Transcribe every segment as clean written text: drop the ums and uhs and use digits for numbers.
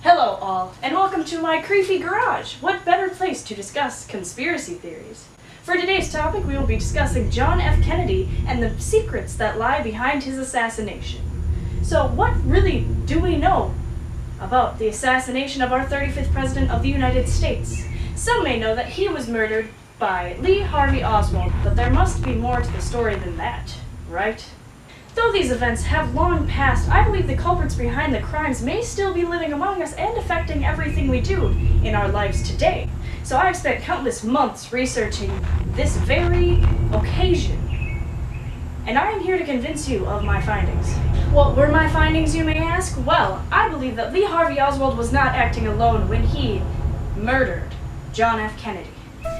Hello all, and welcome to my creepy garage. What better place to discuss conspiracy theories? For today's topic, we will be discussing John F. Kennedy and the secrets that lie behind his assassination. So what really do we know about the assassination of our 35th President of the United States? Some may know that he was murdered by Lee Harvey Oswald, but there must be more to the story than that, right? Though these events have long passed, I believe the culprits behind the crimes may still be living among us and affecting everything we do in our lives today. So I have spent countless months researching this very occasion, and I am here to convince you of my findings. What were my findings, you may ask? Well, I believe that Lee Harvey Oswald was not acting alone when he murdered John F. Kennedy.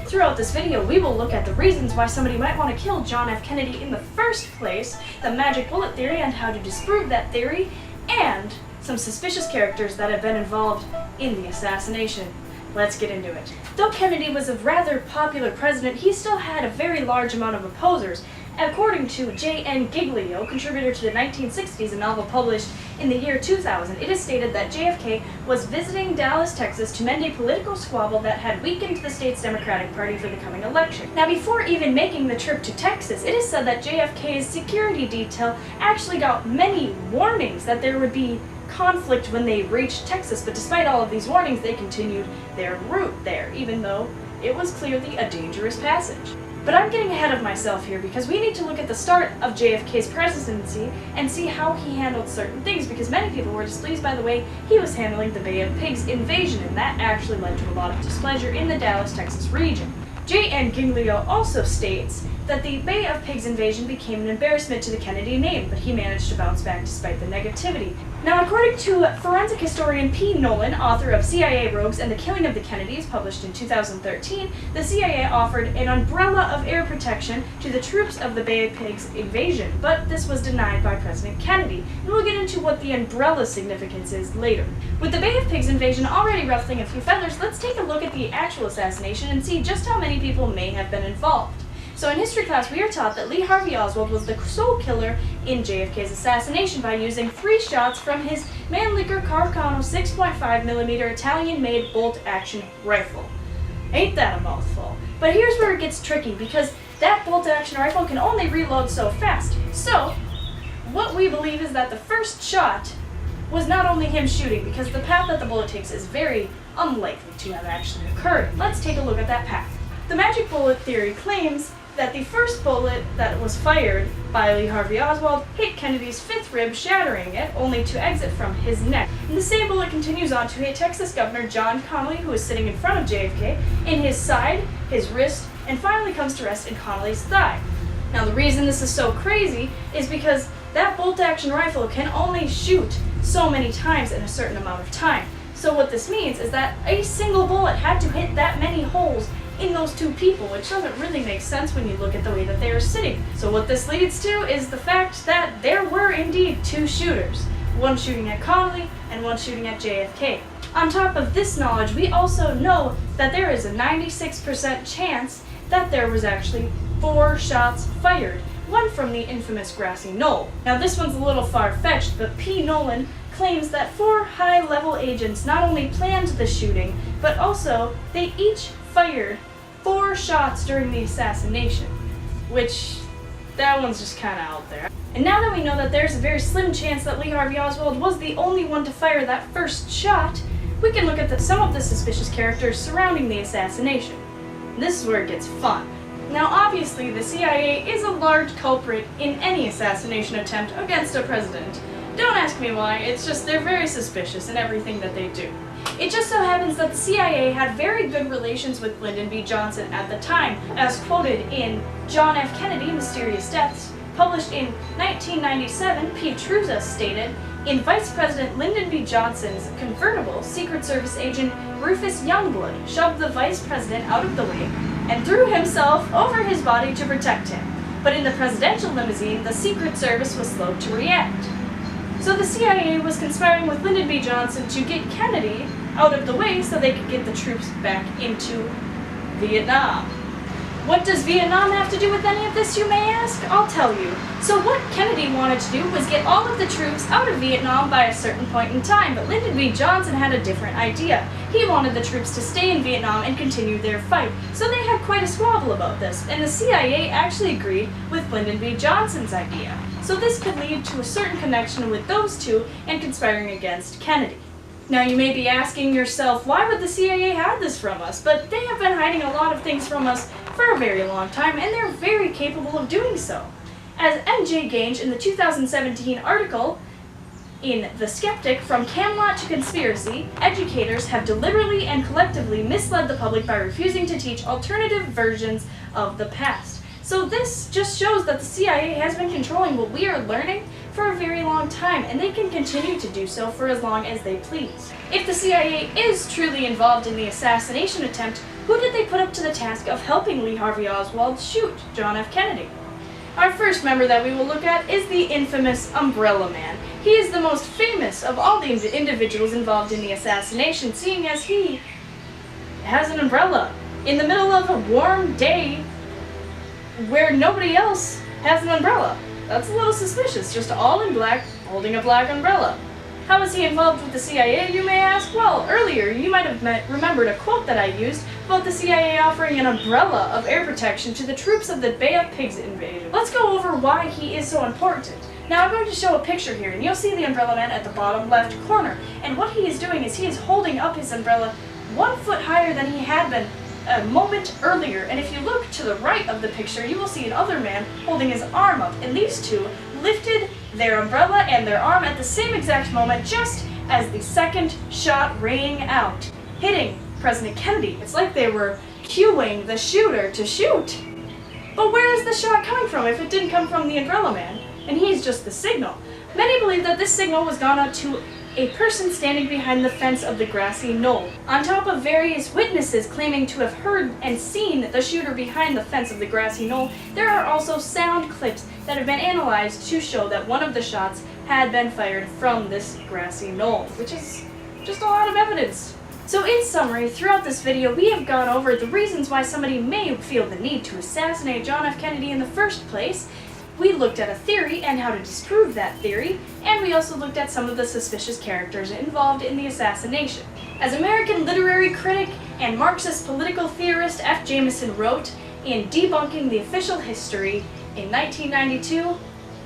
Throughout this video, we will look at the reasons why somebody might want to kill John F. Kennedy in the first place, the magic bullet theory and how to disprove that theory, and some suspicious characters that have been involved in the assassination. Let's get into it. Though Kennedy was a rather popular president, he still had a very large amount of opposers. According to J.N. Giglio, contributor to the 1960s, a novel published in the year 2000, it is stated that JFK was visiting Dallas, Texas to mend a political squabble that had weakened the state's Democratic Party for the coming election. Now, before even making the trip to Texas, it is said that JFK's security detail actually got many warnings that there would be conflict when they reached Texas, but despite all of these warnings, they continued their route there, even though it was clearly a dangerous passage. But I'm getting ahead of myself here because we need to look at the start of JFK's presidency and see how he handled certain things, because many people were displeased by the way he was handling the Bay of Pigs invasion, and that actually led to a lot of displeasure in the Dallas, Texas region. J.N. Giglio also states that the Bay of Pigs invasion became an embarrassment to the Kennedy name, but he managed to bounce back despite the negativity. Now, according to forensic historian P. Nolan, author of CIA Rogues and the Killing of the Kennedys, published in 2013, the CIA offered an umbrella of air protection to the troops of the Bay of Pigs invasion, but this was denied by President Kennedy, and we'll get into what the umbrella's significance is later. With the Bay of Pigs invasion already ruffling a few feathers, let's take a look at the actual assassination and see just how many people may have been involved. So in history class, we are taught that Lee Harvey Oswald was the sole killer in JFK's assassination by using 3 shots from his Mannlicher Carcano 6.5mm Italian-made bolt-action rifle. Ain't that a mouthful? But here's where it gets tricky, because that bolt-action rifle can only reload so fast. So, what we believe is that the first shot was not only him shooting, because the path that the bullet takes is very unlikely to have actually occurred. Let's take a look at that path. The magic bullet theory claims that the first bullet that was fired by Lee Harvey Oswald hit Kennedy's 5th rib, shattering it, only to exit from his neck. And the same bullet continues on to hit Texas Governor John Connally, who is sitting in front of JFK, in his side, his wrist, and finally comes to rest in Connally's thigh. Now, the reason this is so crazy is because that bolt-action rifle can only shoot so many times in a certain amount of time. So what this means is that a single bullet had to hit that many holes in those 2 people, which doesn't really make sense when you look at the way that they are sitting. So what this leads to is the fact that there were indeed 2 shooters, one shooting at Connally and one shooting at JFK. On top of this knowledge, we also know that there is a 96% chance that there was actually 4 shots fired, one from the infamous grassy knoll. Now this one's a little far-fetched, but P. Nolan claims that 4 high-level agents not only planned the shooting, but also they each fired 4 shots during the assassination, which, that one's just kind of out there. And now that we know that there's a very slim chance that Lee Harvey Oswald was the only one to fire that first shot, we can look at some of the suspicious characters surrounding the assassination. And this is where it gets fun. Now, obviously, the CIA is a large culprit in any assassination attempt against a president. Don't ask me why, it's just they're very suspicious in everything that they do. It just so happens that the CIA had very good relations with Lyndon B. Johnson at the time, as quoted in John F. Kennedy, Mysterious Deaths, published in 1997. Pietrusa stated, "In Vice President Lyndon B. Johnson's convertible, Secret Service agent Rufus Youngblood shoved the Vice President out of the way and threw himself over his body to protect him. But in the presidential limousine, the Secret Service was slow to react." So the CIA was conspiring with Lyndon B. Johnson to get Kennedy out of the way so they could get the troops back into Vietnam. What does Vietnam have to do with any of this, you may ask? I'll tell you. So what Kennedy wanted to do was get all of the troops out of Vietnam by a certain point in time, but Lyndon B. Johnson had a different idea. He wanted the troops to stay in Vietnam and continue their fight. So they had quite a squabble about this, and the CIA actually agreed with Lyndon B. Johnson's idea. So this could lead to a certain connection with those two and conspiring against Kennedy. Now you may be asking yourself, why would the CIA hide this from us? But they have been hiding a lot of things from us for a very long time, and they're very capable of doing so. As M.J. Gange in the 2017 article in The Skeptic, From Camelot to Conspiracy, educators have deliberately and collectively misled the public by refusing to teach alternative versions of the past. So this just shows that the CIA has been controlling what we are learning for a very long time, and they can continue to do so for as long as they please. If the CIA is truly involved in the assassination attempt, who did they put up to the task of helping Lee Harvey Oswald shoot John F. Kennedy? Our first member that we will look at is the infamous Umbrella Man. He is the most famous of all the individuals involved in the assassination, seeing as he has an umbrella in the middle of a warm day where nobody else has an umbrella. That's a little suspicious, just all in black, holding a black umbrella. How is he involved with the CIA, you may ask? Well, earlier you might have remembered a quote that I used about the CIA offering an umbrella of air protection to the troops of the Bay of Pigs invasion. Let's go over why he is so important. Now I'm going to show a picture here, and you'll see the Umbrella Man at the bottom left corner. And what he is doing is he is holding up his umbrella 1 foot higher than he had been a moment earlier, and if you look to the right of the picture, you will see another man holding his arm up, and these two lifted their umbrella and their arm at the same exact moment, just as the second shot rang out, hitting President Kennedy. It's like they were cueing the shooter to shoot. But where is the shot coming from if it didn't come from the Umbrella Man? And he's just the signal. Many believe that this signal was gone out to a person standing behind the fence of the grassy knoll. On top of various witnesses claiming to have heard and seen the shooter behind the fence of the grassy knoll, there are also sound clips that have been analyzed to show that one of the shots had been fired from this grassy knoll, which is just a lot of evidence. So in summary, throughout this video, we have gone over the reasons why somebody may feel the need to assassinate John F. Kennedy in the first place. We looked at a theory and how to disprove that theory, and we also looked at some of the suspicious characters involved in the assassination. As American literary critic and Marxist political theorist F. Jameson wrote in Debunking the Official History in 1992,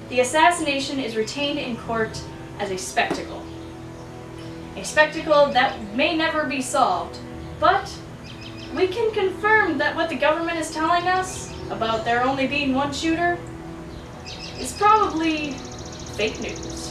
the assassination is retained in court as a spectacle. A spectacle that may never be solved, but we can confirm that what the government is telling us about there only being one shooter is probably fake news.